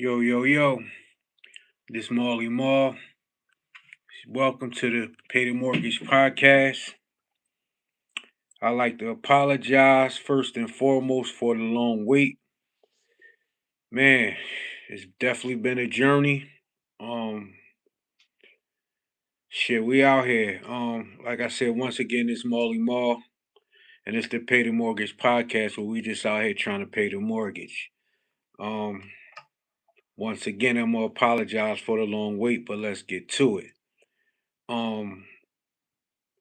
Yo, yo, yo. This Marley Marl. Welcome to the Pay the Mortgage podcast. I'd like to apologize first and foremost for the long wait. Man, it's definitely been a journey. Um, we out here. Like I said, once again, it's Marley Marl, and it's the Pay the Mortgage podcast where we just out here trying to pay the mortgage. Um, Once again, I'm gonna apologize for the long wait, but let's get to it. Um,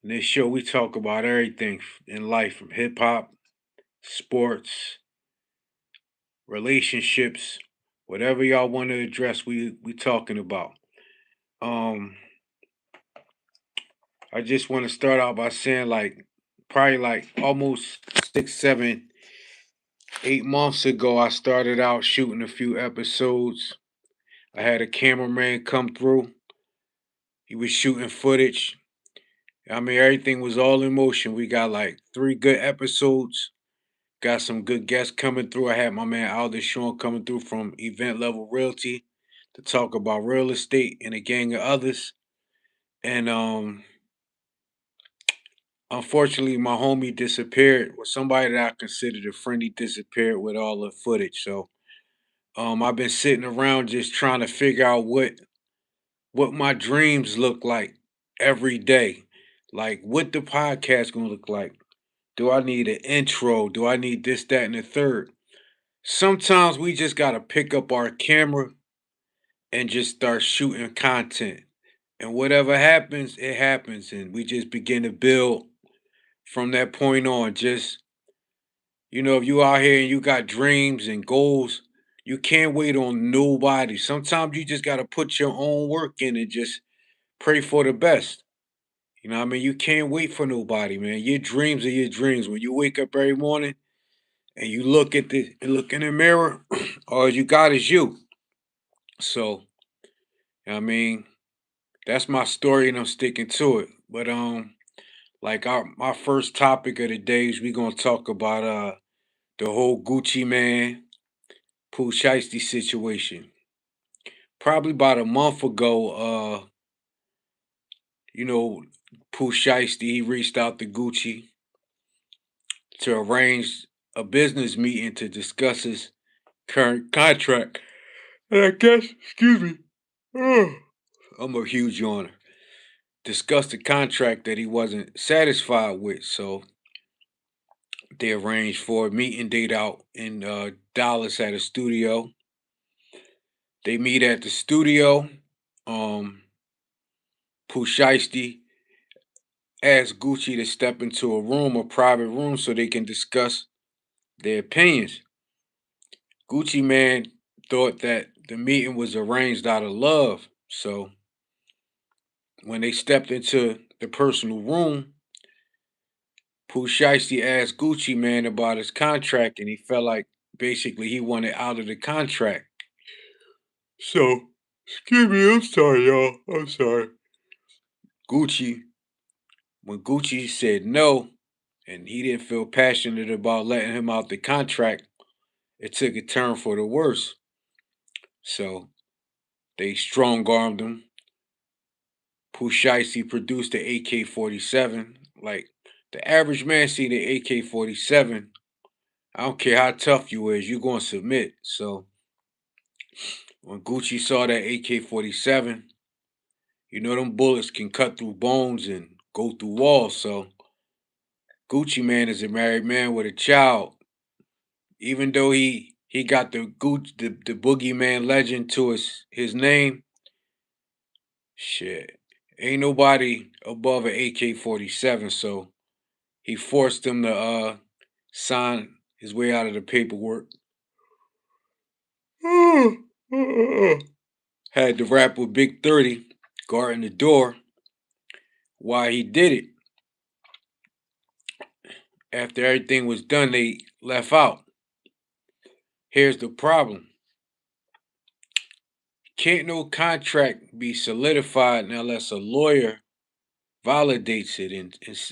In this show, we talk about everything in life from hip hop, sports, relationships, whatever y'all want to address, we talking about. Um, I just want to start out by saying probably like almost 6, 7, 8 months ago, I started out shooting a few episodes. I had a cameraman come through. He was shooting footage. I mean, everything was all in motion. We got like 3 good episodes. Got some good guests coming through. I had my man Aldous Sean coming through from Event Level Realty to talk about real estate and a gang of others. And unfortunately, my homie disappeared. Was somebody that I considered a friend. He disappeared with all the footage. So I've been sitting around just trying to figure out what my dreams look like every day. Like what the podcast gonna look like. Do I need an intro? Do I need this, that, and the third? Sometimes we just gotta pick up our camera and just start shooting content. And whatever happens, it happens. And we just begin to build from that point on. Just, if you out here and you got dreams and goals, you can't wait on nobody. Sometimes you just gotta put your own work in and just pray for the best. You know what I mean? You can't wait for nobody, man. Your dreams are your dreams. When you wake up every morning and you look in the mirror, all you got is you. So, I mean, that's my story and I'm sticking to it. But like my first topic of the day is we gonna talk about the whole Gucci man, Pooh Shiesty situation. Probably about a month ago, you know, Pooh Shiesty, he reached out to Gucci to arrange a business meeting to discuss his current contract. And I guess, excuse me, I'm a huge yawner. Discussed the contract that he wasn't satisfied with. So they arranged for a meeting date out in Dallas at a studio. They meet at the studio. Um, Pooh Shiesty asked Gucci to step into a private room, so they can discuss their opinions. Gucci man thought that the meeting was arranged out of love. So when they stepped into the personal room, Pooh Shiesty asked Gucci man about his contract, and he felt like basically he wanted out of the contract. So, excuse me, I'm sorry, y'all. I'm sorry. Gucci, when Gucci said no, and he didn't feel passionate about letting him out the contract, it took a turn for the worse. So they strong armed him. Pooh Shiesty produced the AK 47. Like the average man see the AK 47. I don't care how tough you is, you gonna submit. So when Gucci saw that AK 47, them bullets can cut through bones and go through walls. So Gucci man is a married man with a child. Even though he got the boogeyman legend to his name, shit. Ain't nobody above an AK-47, so he forced him to sign his way out of the paperwork. Had to rap with Big 30 guarding the door while he did it. After everything was done, they left out. Here's the problem. Can't no contract be solidified unless a lawyer validates it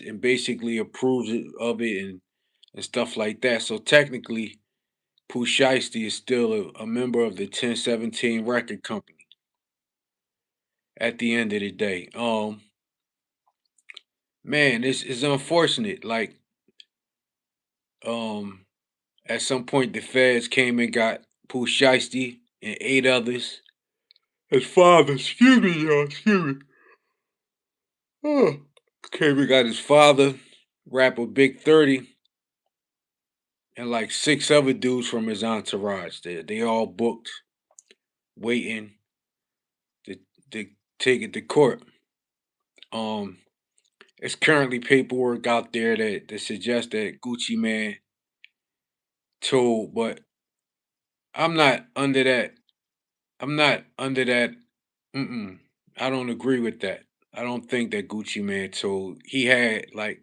and basically approves of it and stuff like that. So technically, Pooh Shiesty is still a member of the 1017 record company at the end of the day. Man, this is unfortunate. Like, um, at some point the feds came and got Pooh Shiesty and 8 others. His father, excuse me, y'all, excuse me. Oh. Came and got his father, rapper Big 30, and like 6 other dudes from his entourage. They all booked, waiting to to take it to court. Um, it's currently paperwork out there that suggests that Gucci Man told, but I'm not under that. I'm not under that. Mm-mm. I don't agree with that. I don't think that Gucci Man told. He had like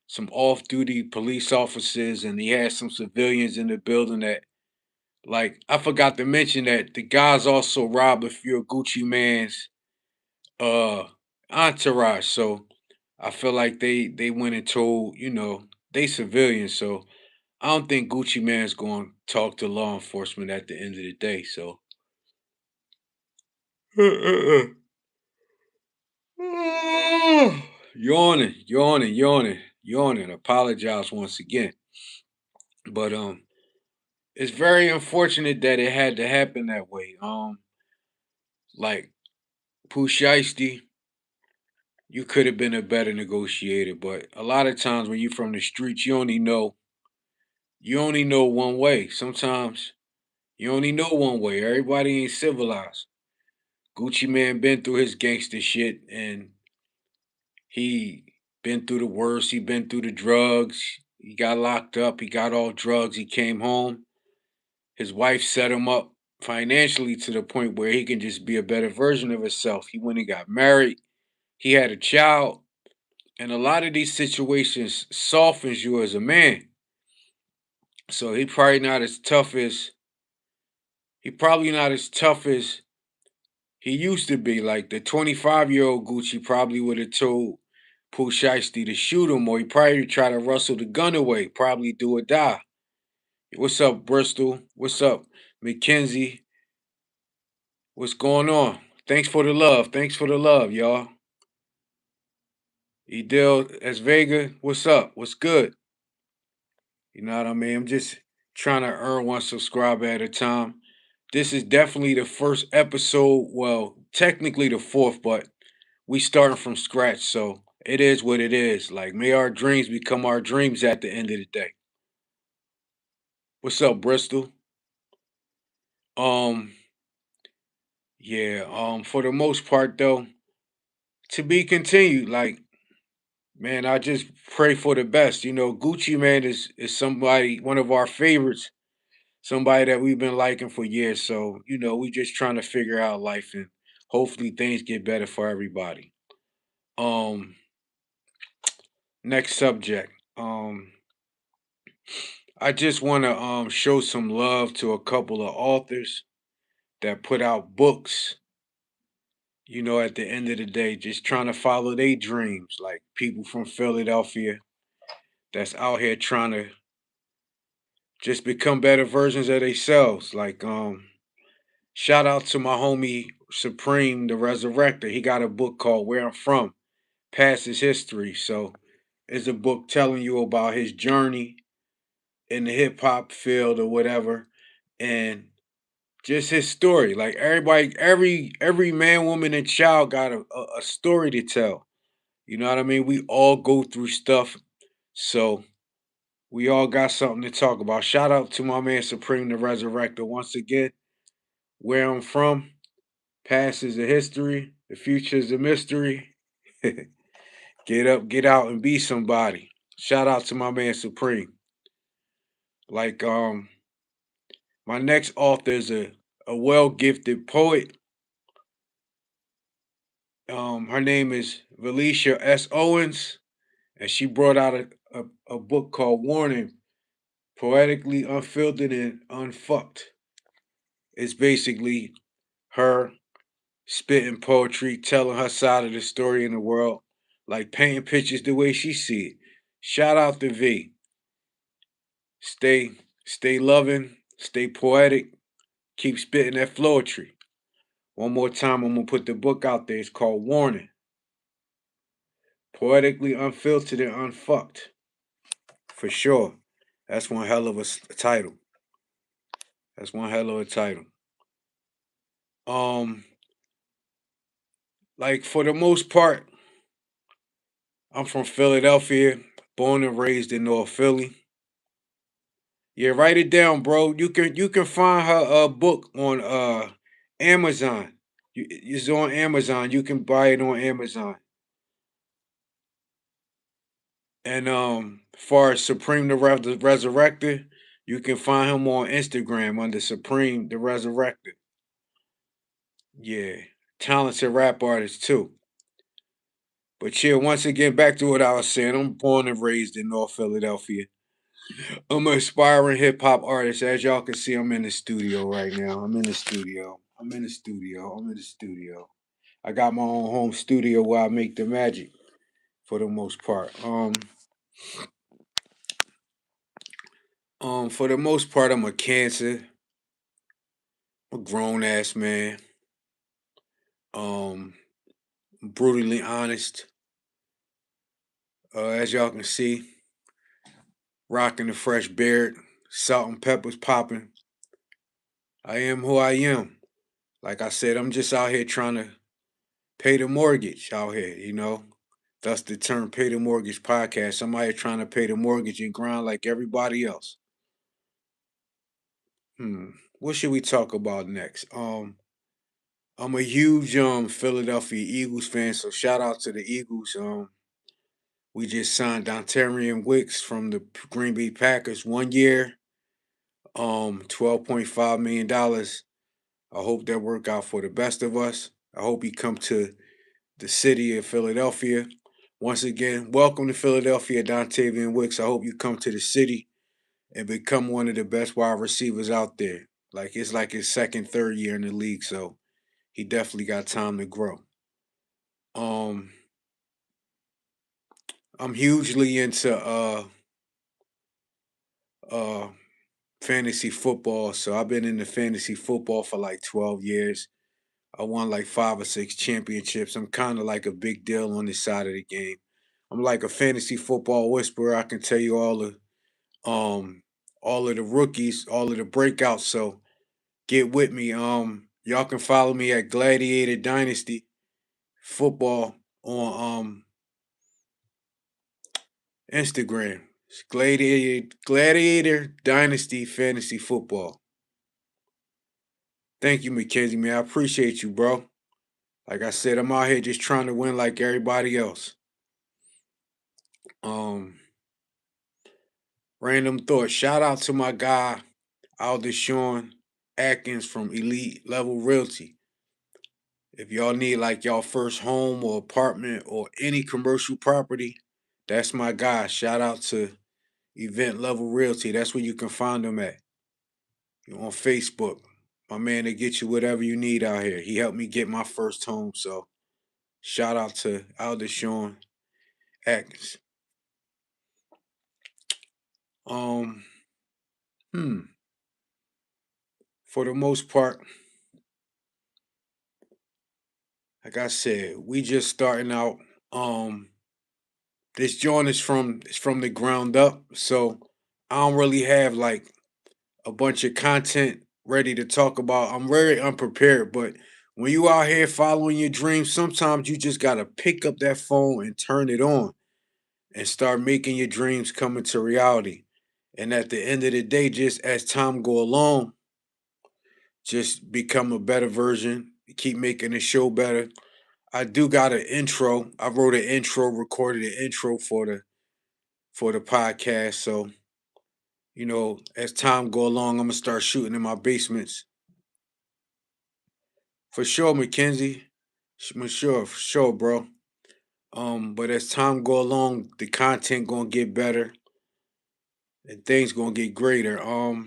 some off-duty police officers, and he had some civilians in the building that, like, I forgot to mention that the guys also robbed a few of Gucci Man's uh entourage. So I feel like they went and told, they civilians. So I don't think Gucci Man's going to talk to law enforcement at the end of the day. So yawning, yawning, yawning, yawning. Apologize once again. But it's very unfortunate that it had to happen that way. Like Pooh Shiesty, you could have been a better negotiator, but a lot of times when you're from the streets, you only know one way. Sometimes you only know one way. Everybody ain't civilized. Gucci Man been through his gangster shit, and he been through the worst. He been through the drugs. He got locked up. He got all drugs. He came home. His wife set him up financially to the point where he can just be a better version of himself. He went and got married. He had a child. And a lot of these situations softens you as a man. So he probably not as tough as he used to be. Like the 25-year-old Gucci probably would have told Pooh Shiesty to shoot him, or he probably try to rustle the gun away, probably do or die. What's up, Bristol? What's up, Mackenzie? What's going on? Thanks for the love. Thanks for the love, y'all. Edel as Vega, what's up? What's good? You know what I mean? I'm just trying to earn one subscriber at a time. This is definitely the first episode. Well, technically the fourth, but we starting from scratch. So it is what it is. Like, may our dreams become our dreams at the end of the day. What's up, Bristol? Um, yeah, for the most part though, to be continued. Like, man, I just pray for the best. Gucci Man is somebody, one of our favorites, somebody that we've been liking for years. So, we just trying to figure out life, and hopefully things get better for everybody. Um, Next subject. I just want to show some love to a couple of authors that put out books. At the end of the day, just trying to follow their dreams, like people from Philadelphia that's out here trying to just become better versions of themselves. Like, shout out to my homie Supreme the Resurrector. He got a book called Where I'm From, Past Is History. So it's a book telling you about his journey in the hip hop field or whatever, and just his story. Like everybody, every man, woman, and child got a story to tell. You know what I mean? We all go through stuff, so we all got something to talk about. Shout out to my man Supreme the Resurrector once again. Where I'm from, past is a history, the future is a mystery. Get up, get out, and be somebody. Shout out to my man Supreme. Like, my next author is a well gifted poet. Her name is Valicia S. Owens, and she brought out a book called Warning, Poetically Unfiltered and Unfucked. It's basically her spitting poetry, telling her side of the story in the world, like painting pictures the way she see it. Shout out to V. Stay Stay loving, stay poetic, keep spitting that floetry. One more time, I'm gonna put the book out there. It's called Warning. Poetically unfiltered and unfucked. For sure. That's one hell of a title. That's one hell of a title. Um, like for the most part, I'm from Philadelphia, born and raised in North Philly. Yeah, write it down, bro. You can find her book on Amazon. It's on Amazon. You can buy it on Amazon. And far as Supreme the Resurrector, you can find him on Instagram under Supreme the Resurrector. Yeah, talented rap artist too. But yeah, once again, back to what I was saying. I'm born and raised in North Philadelphia. I'm an aspiring hip hop artist. As y'all can see, I'm in the studio right now. I'm in the studio. I'm in the studio. I'm in the studio. I got my own home studio where I make the magic for the most part. For the most part, I'm a cancer, a grown ass man. Um, brutally honest. As y'all can see, rocking the fresh beard, salt and peppers popping. I am who I am. Like I said, I'm just out here trying to pay the mortgage out here, you know. Thus the term pay the mortgage podcast. Somebody trying to pay the mortgage and grind like everybody else. What should we talk about next? I'm a huge Philadelphia Eagles fan, so shout out to the Eagles. We just signed Dontarian Wicks from the Green Bay Packers 1 year, $12.5 million. I hope that work out for the best of us. I hope he come to the city of Philadelphia. Once again, welcome to Philadelphia, Dontavian Wicks. I hope you come to the city and become one of the best wide receivers out there. Like his second, third year in the league, so he definitely got time to grow. Um, I'm hugely into uh fantasy football, so I've been into fantasy football for like 12 years. I won like 5 or 6 championships. I'm kind of like a big deal on this side of the game. I'm like a fantasy football whisperer. I can tell you um all of the rookies, all of the breakouts. So get with me. Y'all can follow me at Gladiator Dynasty Football on Instagram. It's Gladiator Dynasty Fantasy Football. Thank you, Mackenzie, man. I appreciate you, bro. Like I said, I'm out here just trying to win like everybody else. Um, Random thought. Shout out to my guy, Aldeshawn Atkins from Elite Level Realty. If y'all need like y'all first home or apartment or any commercial property, that's my guy. Shout out to Event Level Realty. That's where you can find them at. You're on Facebook. My man to get you whatever you need out here. He helped me get my first home. So shout out to Aldeshawn Atkins. Um, hmm. For the most part, like I said, we just starting out. Um, this joint is from the ground up, so I don't really have like a bunch of content ready to talk about. I'm very unprepared, but when you out here following your dreams, sometimes you just gotta pick up that phone and turn it on and start making your dreams come into reality. And at the end of the day, just as time go along, just become a better version. Keep making the show better. I do got an intro. I wrote an intro, recorded an intro for the podcast. So as time go along, I'm gonna start shooting in my basements for sure, Mackenzie. For sure, bro. But as time go along, the content gonna get better and things gonna get greater. Let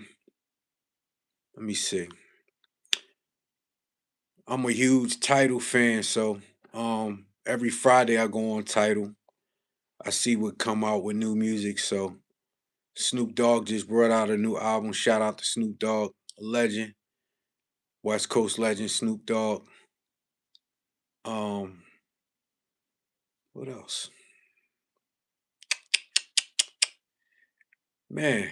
me see. I'm a huge Title fan, so every Friday I go on Title. I see what come out with new music, so Snoop Dogg just brought out a new album. Shout out to Snoop Dogg, a legend, West Coast legend Snoop Dogg. Um, what else? Man,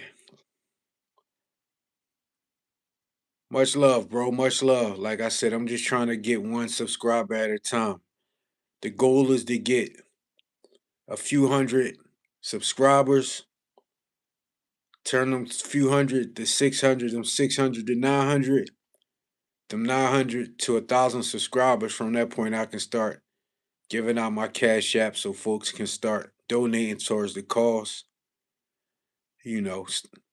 much love, bro. Much love. Like I said, I'm just trying to get one subscriber at a time. The goal is to get a few hundred subscribers, turn them few hundred to 600, them 600 to 900, them 900 to 1,000 subscribers. From that point, I can start giving out my cash app so folks can start donating towards the cause. You know,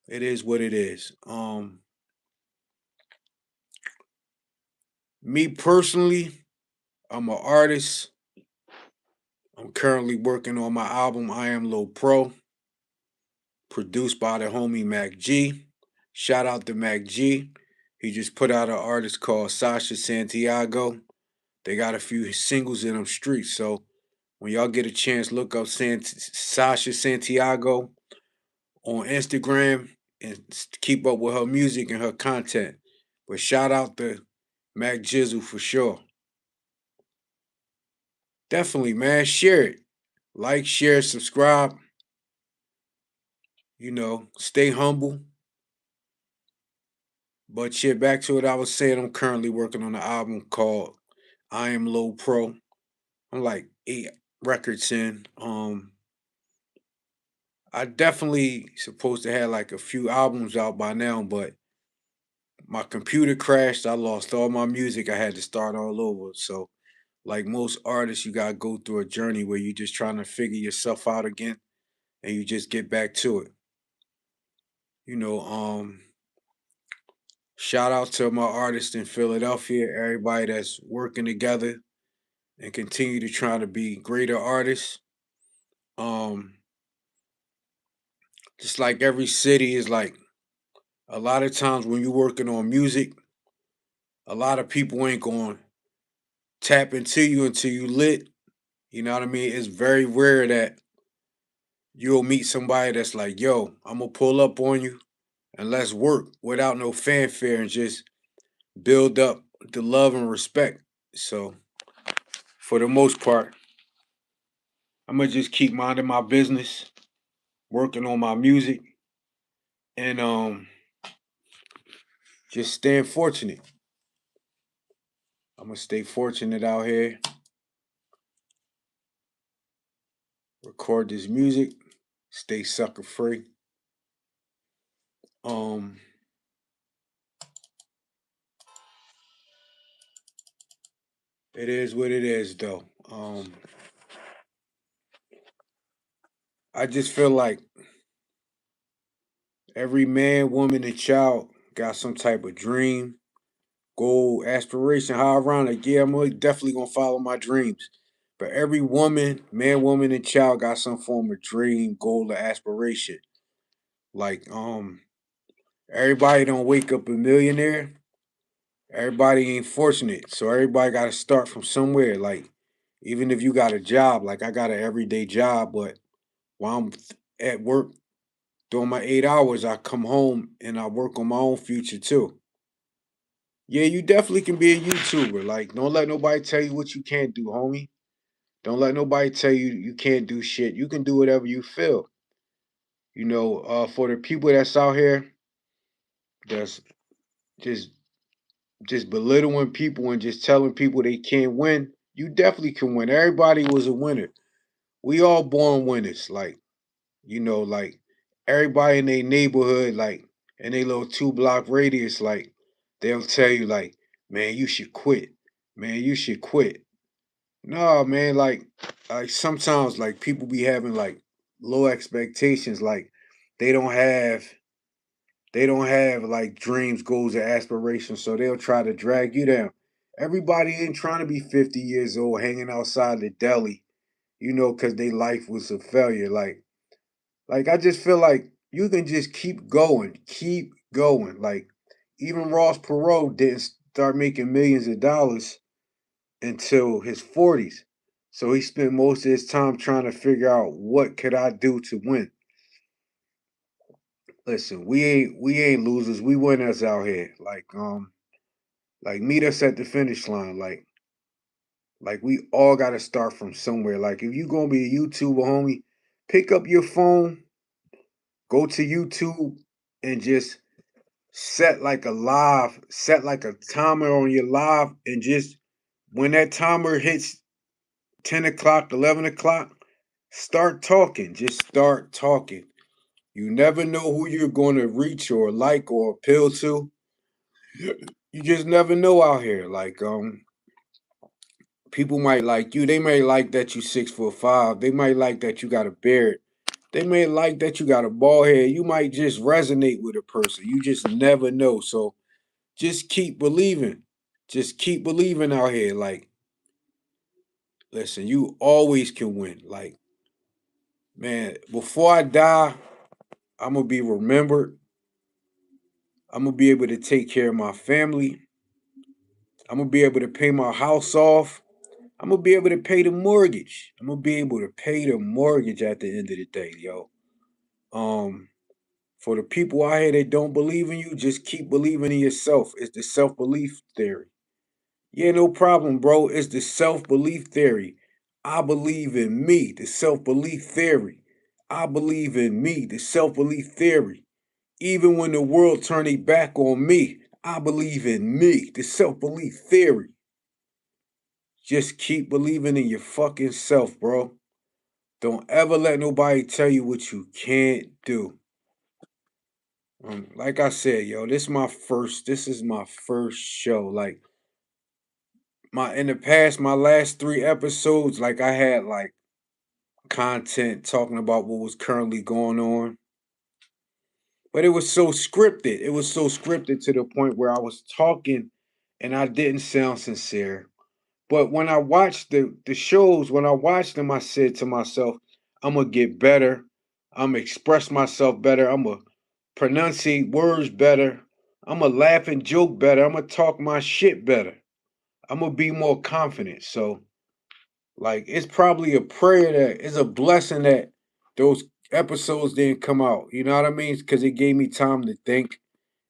it is what it is. Me personally, I'm an artist. I'm currently working on my album, I Am Low Pro, produced by the homie Mac G. Shout out to Mac G. He just put out an artist called Sasha Santiago. They got a few singles in them streets. So when y'all get a chance, look up Sasha Santiago on Instagram and keep up with her music and her content. But shout out to Mac Jizzle for sure. Definitely, man. Share it. Like, share, subscribe. You know, stay humble. But shit, back to what I was saying. I'm currently working on an album called I Am Low Pro. I'm like 8 records in. I definitely supposed to have like a few albums out by now, but my computer crashed. I lost all my music. I had to start all over. So, like most artists, you gotta go through a journey where you're just trying to figure yourself out again, and you just get back to it. You know, shout out to my artists in Philadelphia, everybody that's working together and continue to try to be greater artists. Um, just like every city is like a lot of times when you're working on music, a lot of people ain't going to tap into you until you lit. You know what I mean? It's very rare that you'll meet somebody that's like, yo, I'm gonna pull up on you and let's work without no fanfare and just build up the love and respect. So for the most part, I'm gonna just keep minding my business, working on my music, and just staying fortunate. I'm gonna stay fortunate out here, record this music, stay sucker free. Um, it is what it is, though. I just feel like every man, woman, and child got some type of dream, goal, aspiration. How ironic. Yeah, definitely gonna follow my dreams. But every woman, man, woman, and child got some form of dream, goal, or aspiration. Like, everybody don't wake up a millionaire. Everybody ain't fortunate. So everybody gotta start from somewhere. Like, even if you got a job, like I got an everyday job, but while I'm at work during my 8 hours, I come home and I work on my own future too. Yeah, you definitely can be a YouTuber. Like, don't let nobody tell you what you can't do, homie. Don't let nobody tell you you can't do shit. You can do whatever you feel. You know, for the people that's out here that's just just belittling people and just telling people they can't win, you definitely can win. Everybody was a winner. We all born winners. Like, you know, like everybody in their neighborhood, like in their little 2 block radius, like they'll tell you, like, man, you should quit. Man, you should quit. No, man, like sometimes like people be having like low expectations, like they don't have they don't have like dreams, goals, or aspirations, so they'll try to drag you down. Everybody ain't trying to be 50 years old hanging outside the deli, you know, because their life was a failure. Like I just feel like you can just keep going, keep going. Like even Ross Perot didn't start making millions of dollars until his 40s. So he spent most of his time trying to figure out what could I do to win. listen, we ain't losers. We winners out here. Like meet us at the finish line. Like we all gotta start from somewhere. Like if you gonna be a YouTuber, homie, pick up your phone, go to YouTube, and just set like a timer on your live, and just when that timer hits 10 o'clock, 11 o'clock, start talking. Just start talking. You never know who you're going to reach or like or appeal to. You just never know out here. People might like you. They may like that you 6'5". They might like that you got a beard. They may like that you got a bald head. You might just resonate with a person. You just never know. So just keep believing. Just keep believing out here. Like, listen, you always can win. Like, man, before I die, I'm gonna be remembered. I'm gonna be able to take care of my family. I'm gonna be able to pay my house off. I'm gonna be able to pay the mortgage. I'm gonna be able to pay the mortgage at the end of the day, yo. Um, for the people out here that don't believe in you, just keep believing in yourself. It's the self belief theory. Yeah, no problem, bro. It's the self belief theory. I believe in me, the self belief theory. I believe in me, the self belief theory. Even when the world turned their back on me, I believe in me, the self belief theory. Just keep believing in your fucking self, bro. Don't ever let nobody tell you what you can't do. Like I said, yo, this is my first show. Like my in the past, my last 3 episodes, like I had like content talking about what was currently going on. But it was so scripted. It was so scripted to the point where I was talking and I didn't sound sincere. But when I watched the shows, when I watched them, I said to myself, I'm gonna get better. I'm gonna express myself better. I'm gonna pronunciate words better. I'm gonna laugh and joke better. I'm gonna talk my shit better. I'm gonna be more confident. So, like, it's probably a prayer that it's a blessing that those episodes didn't come out. You know what I mean? Because it gave me time to think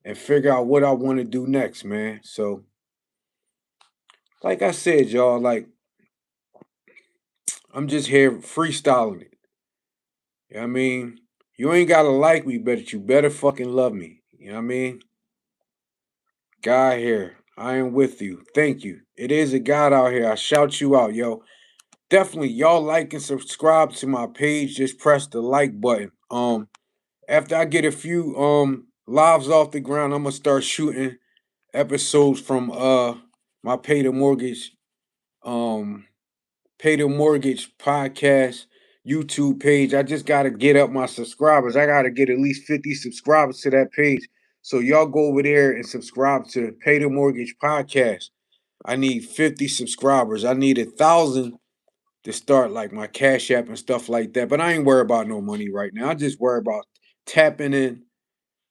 and figure out what I want to do next, man. So, like I said, y'all, like I'm just here freestyling it. You know what I mean? You ain't gotta like me, but you better fucking love me. You know what I mean? God here. I am with you. Thank you. It is a God out here. I shout you out, yo. Definitely, y'all like and subscribe to my page. Just press the like button. After I get a few lives off the ground, I'm gonna start shooting episodes from my um Pay the Mortgage podcast YouTube page. I just got to get up my subscribers. I got to get at least 50 subscribers to that page. So y'all go over there and subscribe to Pay the Mortgage podcast. I need 50 subscribers. I need 1,000 to start like my Cash App and stuff like that. But I ain't worried about no money right now. I just worry about tapping in,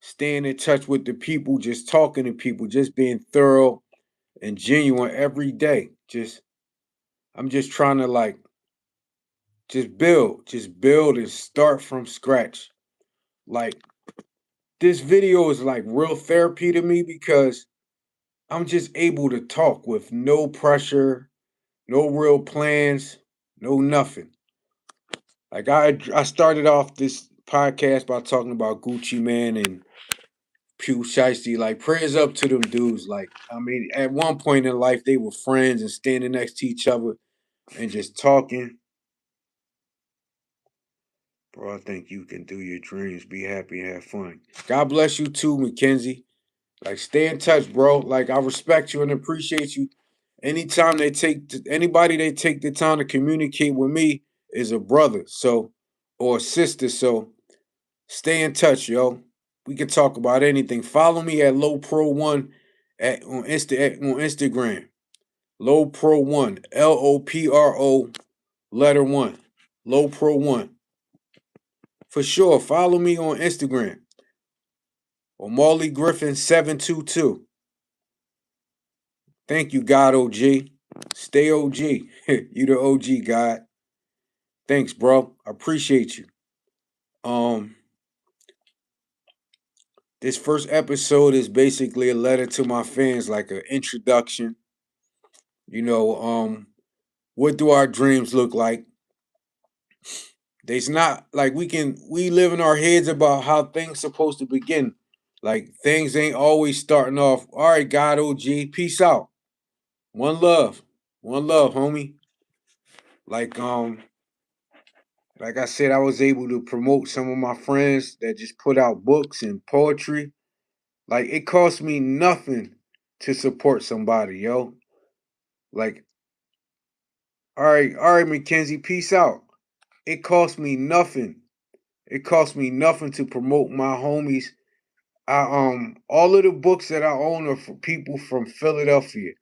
staying in touch with the people, just talking to people, just being thorough and genuine every day. I'm just trying to like just build and start from scratch. Like this video is like real therapy to me because I'm just able to talk with no pressure, no real plans, no nothing. Like I started off this podcast by talking about Gucci Man and Pew Shiesty. Like prayers up to them dudes. Like I mean, at one point in life they were friends and standing next to each other and just talking. Bro, I think you can do your dreams, be happy, and have fun. God bless you too, Mackenzie. Like, stay in touch, bro. Like, I respect you and appreciate you. Anytime anybody they take the time to communicate with me is a brother, so or a sister. So stay in touch, yo. We can talk about anything. Follow me at Low Pro One on Instagram. Low Pro One, LOPRO letter one, Low Pro One. For sure, follow me on Instagram or Marley Griffin 722. Thank you, God OG. Stay OG. You the OG, God. Thanks, bro. I appreciate you. Um, This first episode is basically a letter to my fans, like an introduction. You know, what do our dreams look like? There's not like we live in our heads about how things supposed to begin. Like things ain't always starting off. All right, God, OG, peace out. One love, homie. Like like I said, I was able to promote some of my friends that just put out books and poetry. Like it cost me nothing to support somebody, yo. Like, all right, Mackenzie, peace out. It cost me nothing. It cost me nothing to promote my homies. I all of the books that I own are for people from Philadelphia.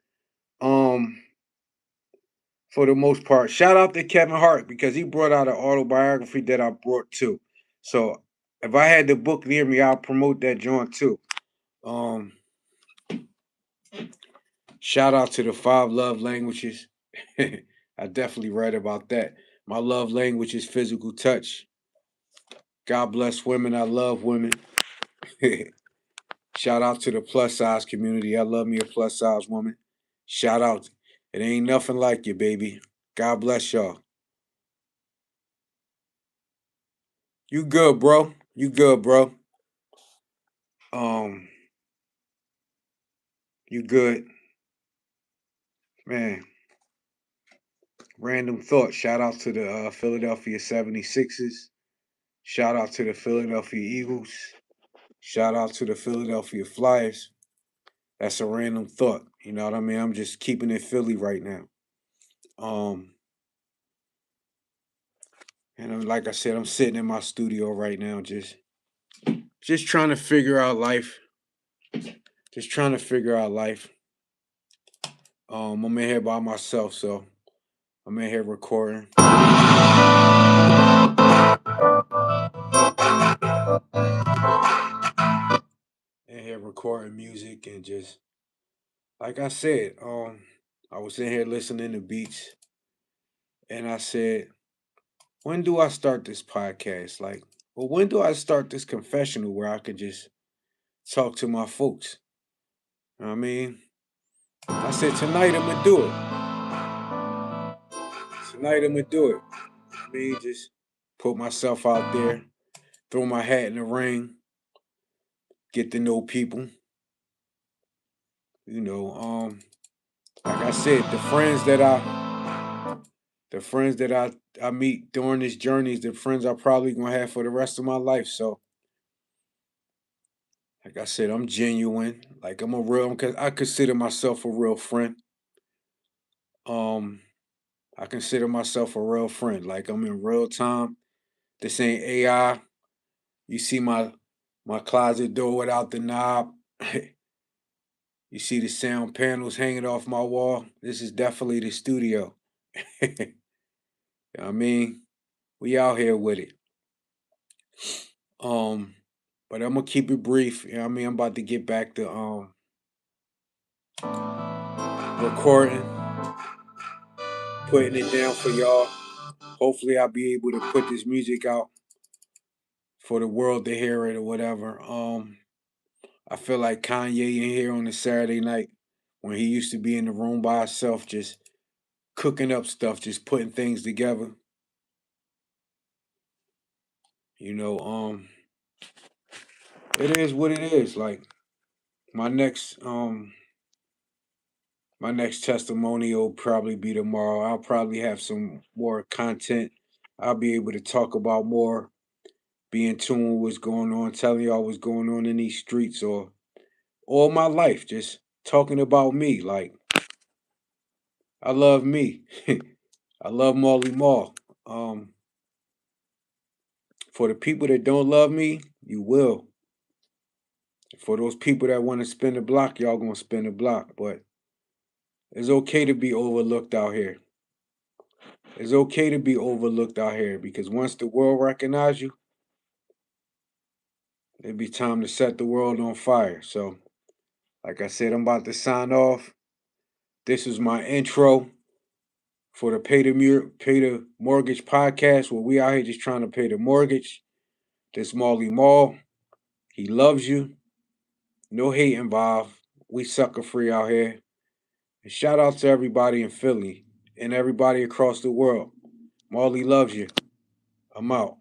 Um, for the most part. Shout out to Kevin Hart because he brought out an autobiography that I brought too. So if I had the book near me, I'll promote that joint too. Um, Shout out to the five love languages. I definitely read about that. My love language is physical touch. God bless women. I love women. Shout out to the plus size community. I love me a plus size woman. Shout out. It ain't nothing like you, baby. God bless y'all. You good, bro. You good, bro. Um, you good. Man, random thought. Shout out to the Philadelphia 76ers. Shout out to the Philadelphia Eagles. Shout out to the Philadelphia Flyers. That's a random thought. You know what I mean? I'm just keeping it Philly right now. Um, and like I said, I'm sitting in my studio right now, just trying to figure out life. Just trying to figure out life. I'm in here by myself, so I'm in here recording. In here recording music and just like I said, I was in here listening to beats, and I said, when do I start this podcast? Like, well, when do I start this confessional where I could just talk to my folks? You know what I mean? I said, tonight I'm gonna do it. Tonight I'm gonna do it. I mean, just put myself out there, throw my hat in the ring, get to know people. You know, like I said, the friends that I meet during this journey is the friends I'm probably gonna have for the rest of my life. So, like I said, I'm genuine. Like I'm a real. I consider myself a real friend. Um, I consider myself a real friend. Like I'm in real time. This ain't AI. You see my closet door without the knob. You see the sound panels hanging off my wall. This is definitely the studio. You know what I mean? We out here with it. Um, but I'm gonna keep it brief. You know what I mean? I'm about to get back to recording, putting it down for y'all. Hopefully I'll be able to put this music out for the world to hear it or whatever. I feel like Kanye in here on a Saturday night when he used to be in the room by himself, just cooking up stuff, just putting things together. You know, it is what it is. Like my next um my next testimony will probably be tomorrow. I'll probably have some more content. I'll be able to talk about more, be in tune with what's going on, telling y'all what's going on in these streets or all my life, just talking about me. Like I love me. I love Marley Marl. Um, for the people that don't love me, you will. For those people that want to spin the block, y'all gonna spin the block. But it's okay to be overlooked out here. It's okay to be overlooked out here because once the world recognize you, it'll be time to set the world on fire. So, like I said, I'm about to sign off. This is my intro for the Pay the Mortgage podcast where we out here just trying to pay the mortgage. This Marley Marl. He loves you. No hate involved. We sucker free out here. And shout out to everybody in Philly and everybody across the world. Marley loves you. I'm out.